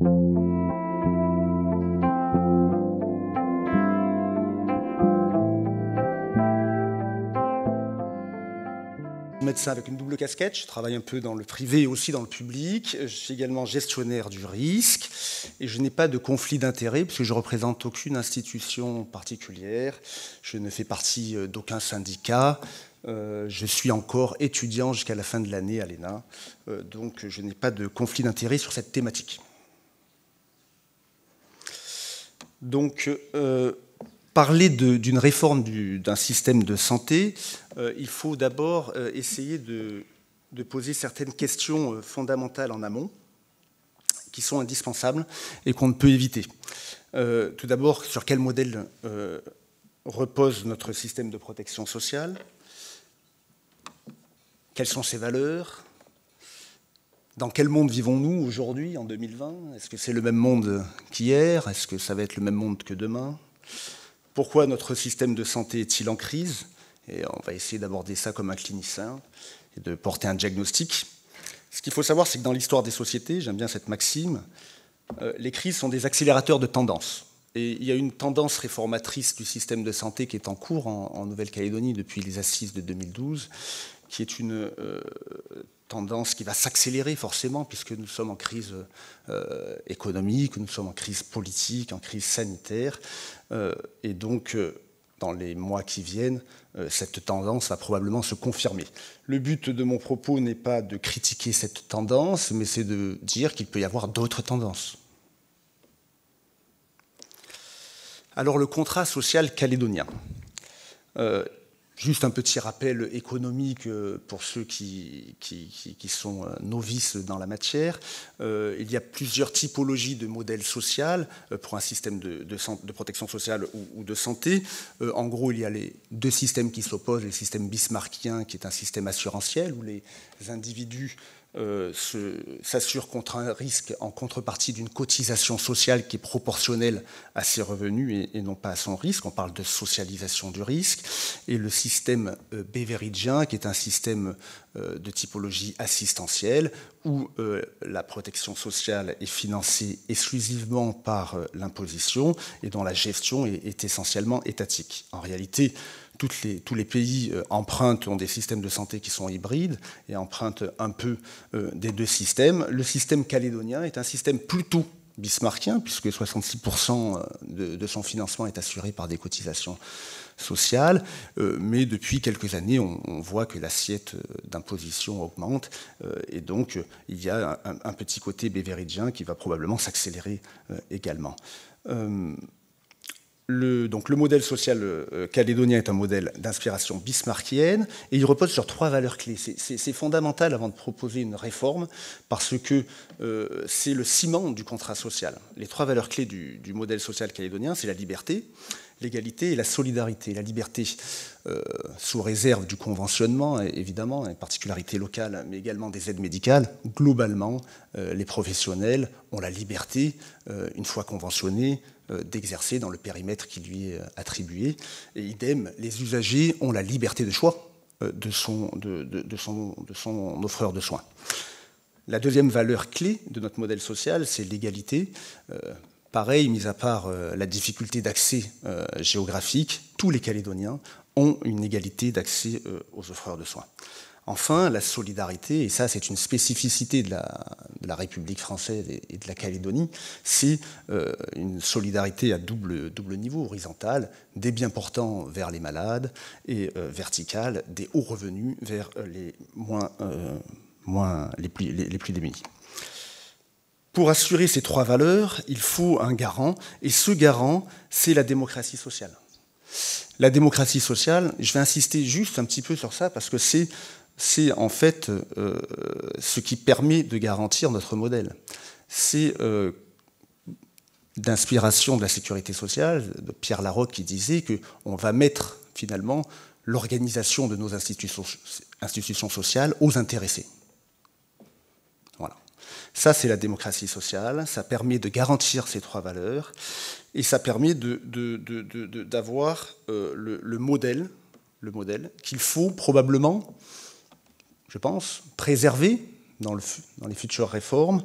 Médecin avec une double casquette, je travaille un peu dans le privé et aussi dans le public. Je suis également gestionnaire du risque et je n'ai pas de conflit d'intérêts puisque je ne représente aucune institution particulière. Je ne fais partie d'aucun syndicat. Je suis encore étudiant jusqu'à la fin de l'année à l'ENA. Donc je n'ai pas de conflit d'intérêts sur cette thématique. Donc, parler d'une réforme d'un système de santé, il faut d'abord essayer de poser certaines questions fondamentales en amont, qui sont indispensables et qu'on ne peut éviter. Tout d'abord, sur quel modèle repose notre système de protection sociale? Quelles sont ses valeurs? Dans quel monde vivons-nous aujourd'hui, en 2020? Est-ce que c'est le même monde qu'hier? Est-ce que ça va être le même monde que demain? Pourquoi notre système de santé est-il en crise? Et on va essayer d'aborder ça comme un clinicien et de porter un diagnostic. Ce qu'il faut savoir, c'est que dans l'histoire des sociétés, j'aime bien cette maxime, les crises sont des accélérateurs de tendance. Et il y a une tendance réformatrice du système de santé qui est en cours en Nouvelle-Calédonie depuis les assises de 2012, qui est une tendance qui va s'accélérer forcément, puisque nous sommes en crise économique, nous sommes en crise politique, en crise sanitaire. Et donc, dans les mois qui viennent, cette tendance va probablement se confirmer. Le but de mon propos n'est pas de critiquer cette tendance, mais c'est de dire qu'il peut y avoir d'autres tendances. Alors, le contrat social calédonien. Juste un petit rappel économique pour ceux qui sont novices dans la matière. Il y a plusieurs typologies de modèles sociaux pour un système de protection sociale ou de santé. En gros, il y a les deux systèmes qui s'opposent. Le système bismarckien, qui est un système assurantiel, où les individus s'assure contre un risque en contrepartie d'une cotisation sociale qui est proportionnelle à ses revenus et non pas à son risque. On parle de socialisation du risque. Et le système beveridgien, qui est un système de typologie assistentielle, où la protection sociale est financée exclusivement par l'imposition et dont la gestion est essentiellement étatique. En réalité, tous les pays empruntent, ont des systèmes de santé qui sont hybrides et empruntent un peu des deux systèmes. Le système calédonien est un système plutôt bismarckien, puisque 66% de son financement est assuré par des cotisations sociales, mais depuis quelques années, on voit que l'assiette d'imposition augmente, et donc il y a un petit côté beveridgien qui va probablement s'accélérer également. Donc le modèle social calédonien est un modèle d'inspiration bismarckienne et il repose sur trois valeurs clés. C'est fondamental avant de proposer une réforme parce que c'est le ciment du contrat social. Les trois valeurs clés du modèle social calédonien, c'est la liberté, l'égalité et la solidarité. La liberté sous réserve du conventionnement, évidemment, une particularité locale, mais également des aides médicales. Globalement, les professionnels ont la liberté, une fois conventionnés, d'exercer dans le périmètre qui lui est attribué. Et idem, les usagers ont la liberté de choix de son offreur de soins. La deuxième valeur clé de notre modèle social, c'est l'égalité. Pareil, mis à part la difficulté d'accès géographique, tous les Calédoniens ont une égalité d'accès aux offreurs de soins. Enfin, la solidarité, et ça c'est une spécificité de la République française et de la Calédonie, c'est une solidarité à double niveau, horizontale, des bien portants vers les malades et verticale, des hauts revenus vers les les plus démunis. Pour assurer ces trois valeurs, il faut un garant, et ce garant, c'est la démocratie sociale. La démocratie sociale, je vais insister juste un petit peu sur ça, parce que c'est en fait ce qui permet de garantir notre modèle. C'est d'inspiration de la sécurité sociale, de Pierre Laroque qui disait qu'on va mettre finalement l'organisation de nos institutions sociales aux intéressés. Voilà. Ça, c'est la démocratie sociale, ça permet de garantir ces trois valeurs et ça permet d'avoir le modèle qu'il faut probablement, je pense, préserver dans les futures réformes.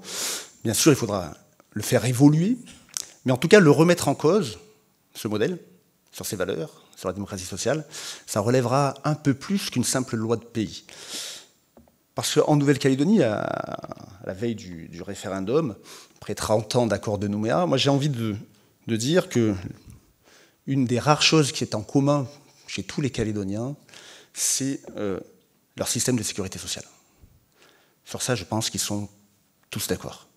Bien sûr, il faudra le faire évoluer, mais en tout cas le remettre en cause, ce modèle, sur ses valeurs, sur la démocratie sociale, ça relèvera un peu plus qu'une simple loi de pays. Parce qu'en Nouvelle-Calédonie, à la veille du référendum, après 30 ans d'accord de Nouméa, moi j'ai envie de dire que une des rares choses qui est en commun chez tous les Calédoniens, c'est leur système de sécurité sociale. Sur ça, je pense qu'ils sont tous d'accord,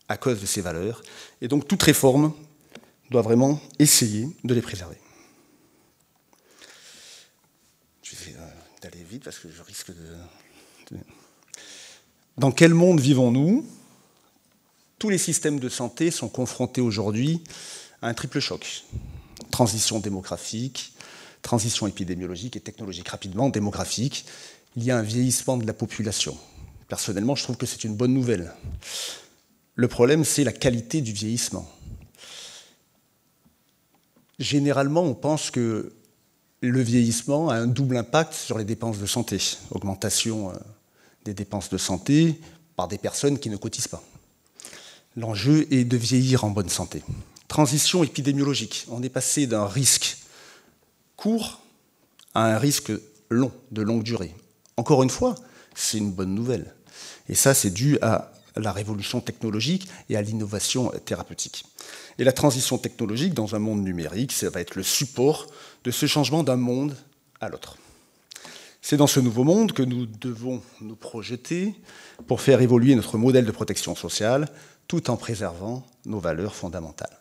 à cause de ces valeurs. Et donc toute réforme doit vraiment essayer de les préserver. Je vais d'aller vite parce que je risque de... Dans quel monde vivons-nous? Tous les systèmes de santé sont confrontés aujourd'hui à un triple choc. Transition démographique, transition épidémiologique et technologique. Rapidement, démographique, il y a un vieillissement de la population. Personnellement, je trouve que c'est une bonne nouvelle. Le problème, c'est la qualité du vieillissement. Généralement, on pense que le vieillissement a un double impact sur les dépenses de santé. Augmentation des dépenses de santé par des personnes qui ne cotisent pas. L'enjeu est de vieillir en bonne santé. Transition épidémiologique. On est passé d'un risque court à un risque long, de longue durée. Encore une fois, c'est une bonne nouvelle. Et ça, c'est dû à la révolution technologique et à l'innovation thérapeutique. Et la transition technologique, dans un monde numérique, ça va être le support de ce changement d'un monde à l'autre. C'est dans ce nouveau monde que nous devons nous projeter pour faire évoluer notre modèle de protection sociale, tout en préservant nos valeurs fondamentales.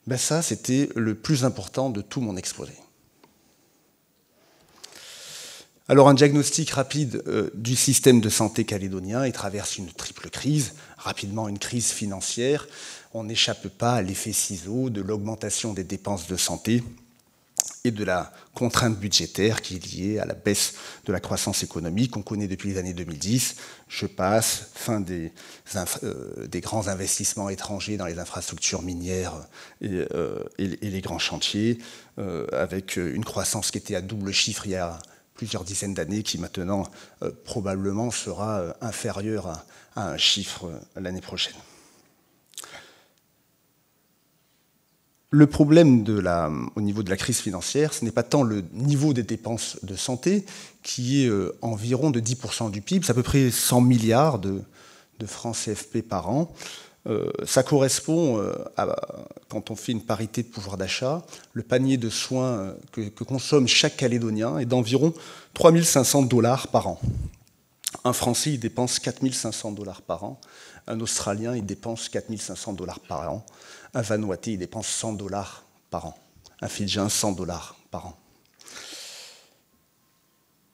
Ben ça, c'était le plus important de tout mon exposé. Alors, un diagnostic rapide du système de santé calédonien. Il traverse une triple crise, rapidement une crise financière. On n'échappe pas à l'effet ciseau de l'augmentation des dépenses de santé et de la contrainte budgétaire qui est liée à la baisse de la croissance économique qu'on connaît depuis les années 2010. Je passe, fin des grands investissements étrangers dans les infrastructures minières et les grands chantiers, avec une croissance qui était à double chiffre il y a plusieurs dizaines d'années, qui maintenant probablement sera inférieure à un chiffre l'année prochaine. Le problème au niveau de la crise financière, ce n'est pas tant le niveau des dépenses de santé, qui est environ de 10% du PIB, c'est à peu près 100 milliards de francs CFP par an. Ça correspond, quand on fait une parité de pouvoir d'achat, le panier de soins que consomme chaque Calédonien est d'environ 3 500 $ par an. Un Français, il dépense 4 500 $ par an. Un Australien, il dépense 4 500 $ par an. Un Vanuatais, il dépense 100 $ par an. Un Fidjien, 100 $ par an.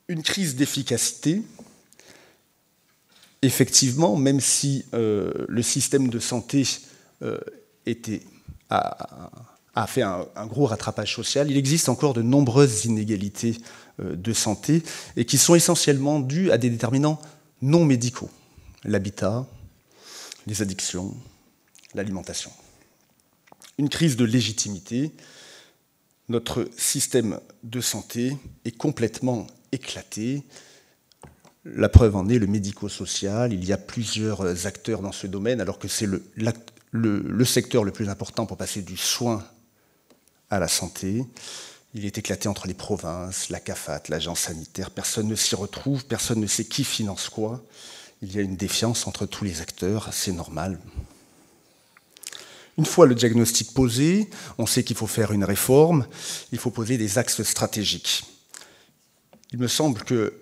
Une crise d'efficacité. Effectivement, même si le système de santé a fait un gros rattrapage social, il existe encore de nombreuses inégalités de santé et qui sont essentiellement dues à des déterminants non médicaux. L'habitat, les addictions, l'alimentation. Une crise de légitimité. Notre système de santé est complètement éclaté. La preuve en est le médico-social. Il y a plusieurs acteurs dans ce domaine, alors que c'est le secteur le plus important pour passer du soin à la santé. Il est éclaté entre les provinces, la CAFAT, l'agence sanitaire. Personne ne s'y retrouve, personne ne sait qui finance quoi. Il y a une défiance entre tous les acteurs, c'est normal. Une fois le diagnostic posé, on sait qu'il faut faire une réforme, il faut poser des axes stratégiques. Il me semble que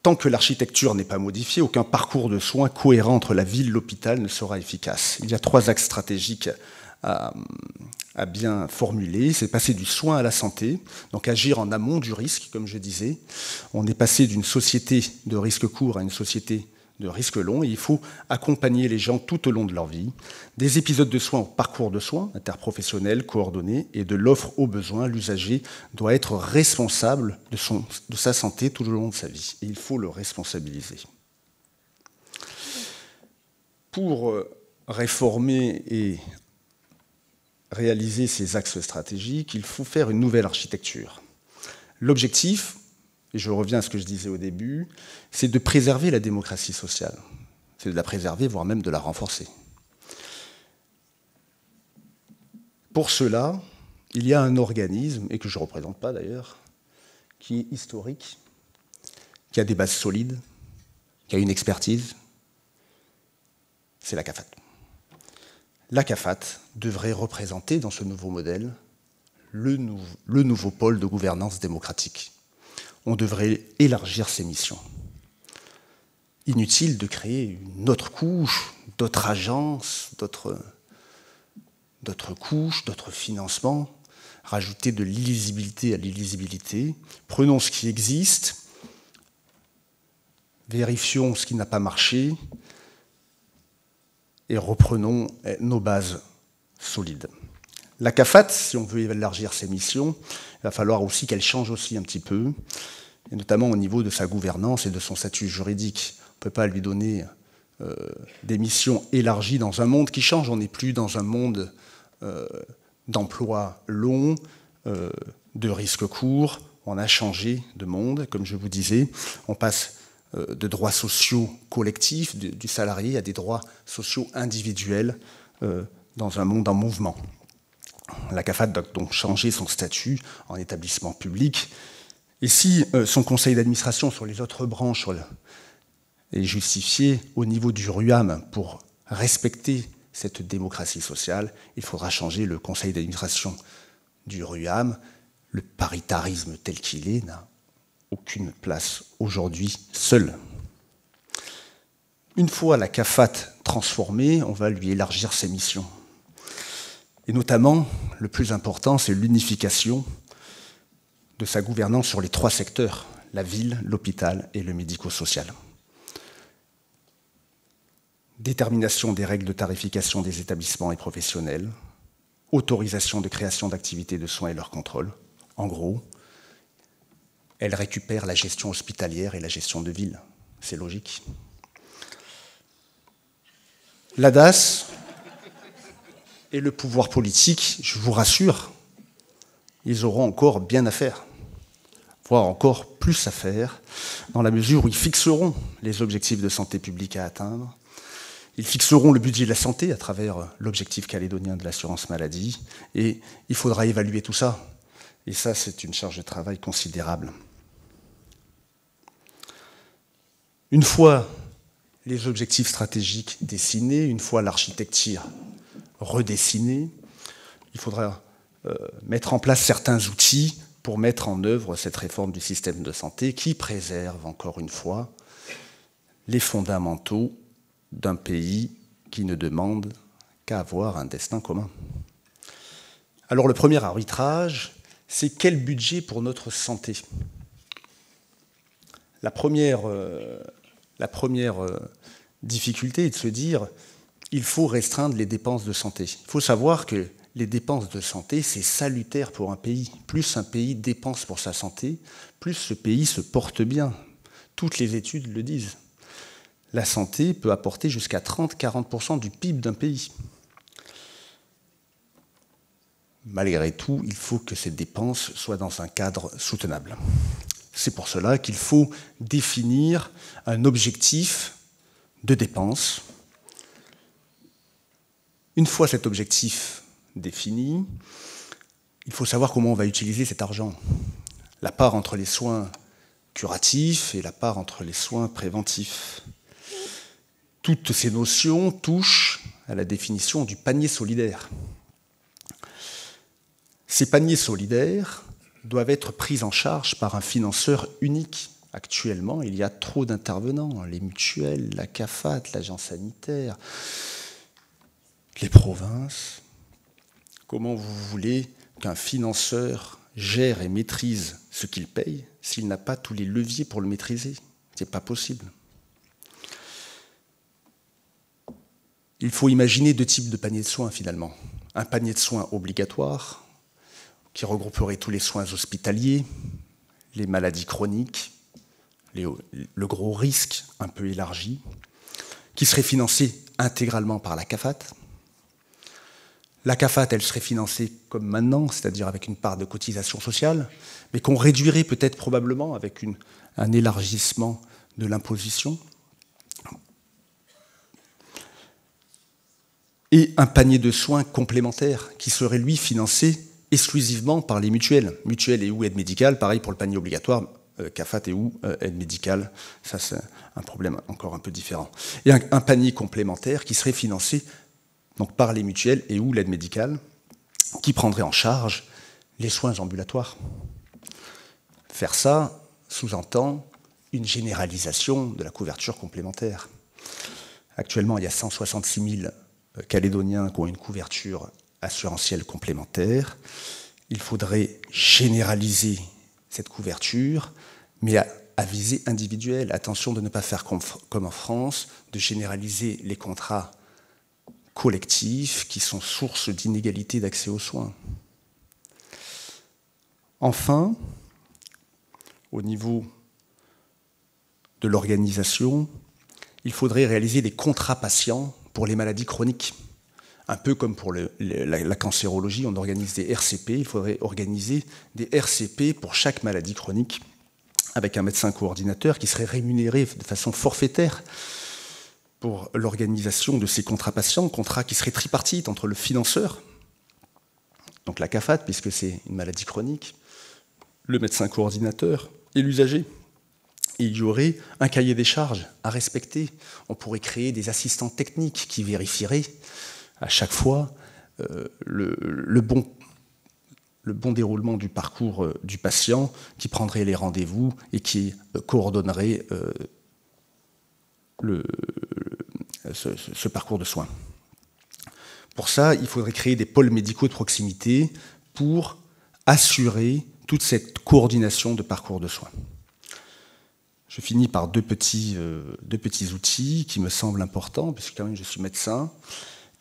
tant que l'architecture n'est pas modifiée, aucun parcours de soins cohérent entre la ville et l'hôpital ne sera efficace. Il y a 3 axes stratégiques à bien formuler. C'est passer du soin à la santé, donc agir en amont du risque, comme je disais. On est passé d'une société de risque court à une société de risque long, et il faut accompagner les gens tout au long de leur vie. Des épisodes de soins au parcours de soins, interprofessionnels, coordonnés, et de l'offre aux besoins. L'usager doit être responsable de sa santé tout au long de sa vie, et il faut le responsabiliser. Pour réformer et réaliser ces axes stratégiques, il faut faire une nouvelle architecture. L'objectif, et je reviens à ce que je disais au début, c'est de préserver la démocratie sociale. C'est de la préserver, voire même de la renforcer. Pour cela, il y a un organisme, et que je ne représente pas d'ailleurs, qui est historique, qui a des bases solides, qui a une expertise, c'est la CAFAT. La CAFAT devrait représenter dans ce nouveau modèle le nouveau pôle de gouvernance démocratique. On devrait élargir ses missions. Inutile de créer une autre couche, d'autres agences, d'autres couches, d'autres financements, rajouter de l'illisibilité à l'illisibilité. Prenons ce qui existe, vérifions ce qui n'a pas marché et reprenons nos bases solides. La CAFAT, si on veut élargir ses missions, il va falloir aussi qu'elle change aussi un petit peu, et notamment au niveau de sa gouvernance et de son statut juridique. On ne peut pas lui donner des missions élargies dans un monde qui change. On n'est plus dans un monde d'emploi long, de risques courts. On a changé de monde, comme je vous disais. On passe de droits sociaux collectifs du salarié à des droits sociaux individuels dans un monde en mouvement. La CAFAT doit donc changer son statut en établissement public. Et si son conseil d'administration sur les autres branches est justifié au niveau du RUAM pour respecter cette démocratie sociale, il faudra changer le conseil d'administration du RUAM. Le paritarisme tel qu'il est n'a aucune place aujourd'hui seul. Une fois la CAFAT transformée, on va lui élargir ses missions. Et notamment, le plus important, c'est l'unification de sa gouvernance sur les 3 secteurs, la ville, l'hôpital et le médico-social. Détermination des règles de tarification des établissements et professionnels, autorisation de création d'activités de soins et leur contrôle. En gros, elle récupère la gestion hospitalière et la gestion de ville. C'est logique. L'ADAS et le pouvoir politique, je vous rassure, ils auront encore bien à faire, voire encore plus à faire, dans la mesure où ils fixeront les objectifs de santé publique à atteindre, ils fixeront le budget de la santé à travers l'objectif calédonien de l'assurance maladie, et il faudra évaluer tout ça. Et ça, c'est une charge de travail considérable. Une fois les objectifs stratégiques dessinés, une fois l'architecture redessinée, il faudra mettre en place certains outils pour mettre en œuvre cette réforme du système de santé qui préserve, encore une fois, les fondamentaux d'un pays qui ne demande qu'à avoir un destin commun. Alors le premier arbitrage, c'est quel budget pour notre santé ? La première difficulté est de se dire il faut restreindre les dépenses de santé. Il faut savoir que les dépenses de santé, c'est salutaire pour un pays. Plus un pays dépense pour sa santé, plus ce pays se porte bien. Toutes les études le disent. La santé peut apporter jusqu'à 30-40% du PIB d'un pays. Malgré tout, il faut que ces dépenses soient dans un cadre soutenable. C'est pour cela qu'il faut définir un objectif de dépenses. Une fois cet objectif défini, il faut savoir comment on va utiliser cet argent. La part entre les soins curatifs et la part entre les soins préventifs. Toutes ces notions touchent à la définition du panier solidaire. Ces paniers solidaires doivent être pris en charge par un financeur unique. Actuellement, il y a trop d'intervenants, les mutuelles, la CAFAT, l'agence sanitaire, les provinces. Comment vous voulez qu'un financeur gère et maîtrise ce qu'il paye s'il n'a pas tous les leviers pour le maîtriser ? Ce n'est pas possible. Il faut imaginer 2 types de paniers de soins finalement. Un panier de soins obligatoire qui regrouperait tous les soins hospitaliers, les maladies chroniques, le gros risque un peu élargi, qui serait financé intégralement par la CAFAT. La CAFAT, elle serait financée comme maintenant, c'est-à-dire avec une part de cotisation sociale, mais qu'on réduirait peut-être probablement avec un élargissement de l'imposition. et un panier de soins complémentaires qui serait, lui, financé exclusivement par les mutuelles. Mutuelles et ou aide médicale, pareil pour le panier obligatoire, CAFAT et ou aide médicale, ça c'est un problème encore un peu différent. Et un panier complémentaire qui serait financé donc, par les mutuelles et ou l'aide médicale, qui prendrait en charge les soins ambulatoires. Faire ça sous-entend une généralisation de la couverture complémentaire. Actuellement, il y a 166 000 Calédoniens qui ont une couverture assurantielle complémentaire. Il faudrait généraliser cette couverture, mais à visée individuelle. Attention de ne pas faire comme en France, de généraliser les contrats collectifs qui sont source d'inégalité d'accès aux soins. Enfin, au niveau de l'organisation, il faudrait réaliser des contrats patients pour les maladies chroniques. Un peu comme pour la cancérologie, on organise des RCP, il faudrait organiser des RCP pour chaque maladie chronique, avec un médecin coordinateur qui serait rémunéré de façon forfaitaire pour l'organisation de ces contrats patients, contrats qui seraient tripartites entre le financeur, donc la CAFAT, puisque c'est une maladie chronique, le médecin coordinateur et l'usager. Et il y aurait un cahier des charges à respecter. On pourrait créer des assistants techniques qui vérifieraient à chaque fois le bon déroulement du parcours du patient, qui prendrait les rendez-vous et qui coordonnerait ce parcours de soins. Pour ça, il faudrait créer des pôles médicaux de proximité pour assurer toute cette coordination de parcours de soins. Je finis par deux petits outils qui me semblent importants, puisque quand même je suis médecin,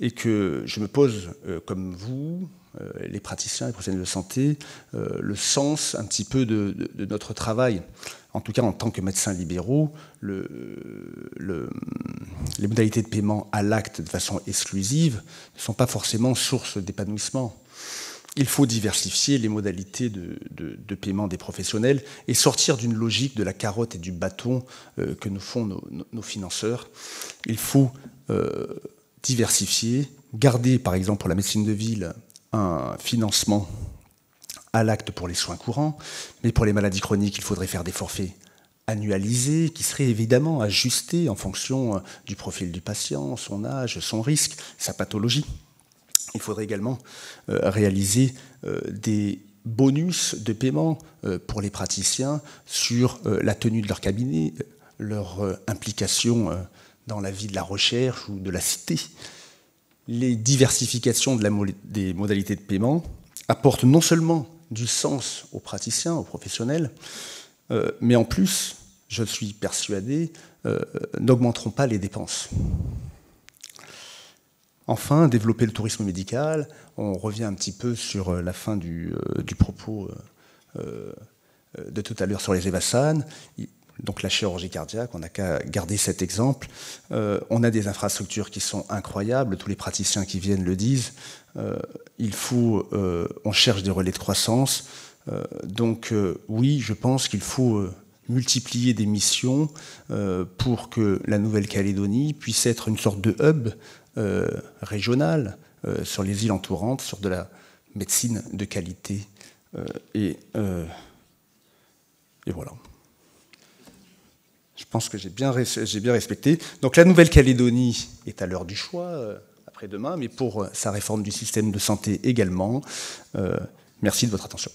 et que je me pose, comme vous, les praticiens et les professionnels de santé, le sens un petit peu de notre travail. En tout cas, en tant que médecins libéraux, les modalités de paiement à l'acte de façon exclusive ne sont pas forcément source d'épanouissement. Il faut diversifier les modalités de paiement des professionnels et sortir d'une logique de la carotte et du bâton que nous font nos financeurs. Il faut diversifier, garder par exemple pour la médecine de ville un financement à l'acte pour les soins courants, mais pour les maladies chroniques, il faudrait faire des forfaits annualisés qui seraient évidemment ajustés en fonction du profil du patient, son âge, son risque, sa pathologie. Il faudrait également réaliser des bonus de paiement pour les praticiens sur la tenue de leur cabinet, leur implication dans la vie de la recherche ou de la cité. Les diversifications des modalités de paiement apportent non seulement du sens aux praticiens, aux professionnels, mais en plus, je suis persuadé, n'augmenteront pas les dépenses. Enfin, développer le tourisme médical. On revient un petit peu sur la fin du propos de tout à l'heure sur les EVASAN. Donc la chirurgie cardiaque, on n'a qu'à garder cet exemple. On a des infrastructures qui sont incroyables, tous les praticiens qui viennent le disent. On cherche des relais de croissance. Donc oui, je pense qu'il faut multiplier des missions pour que la Nouvelle-Calédonie puisse être une sorte de hub régional sur les îles entourantes, sur de la médecine de qualité. Et voilà. Je pense que j'ai bien respecté. Donc la Nouvelle-Calédonie est à l'heure du choix, après-demain, mais pour sa réforme du système de santé également. Merci de votre attention.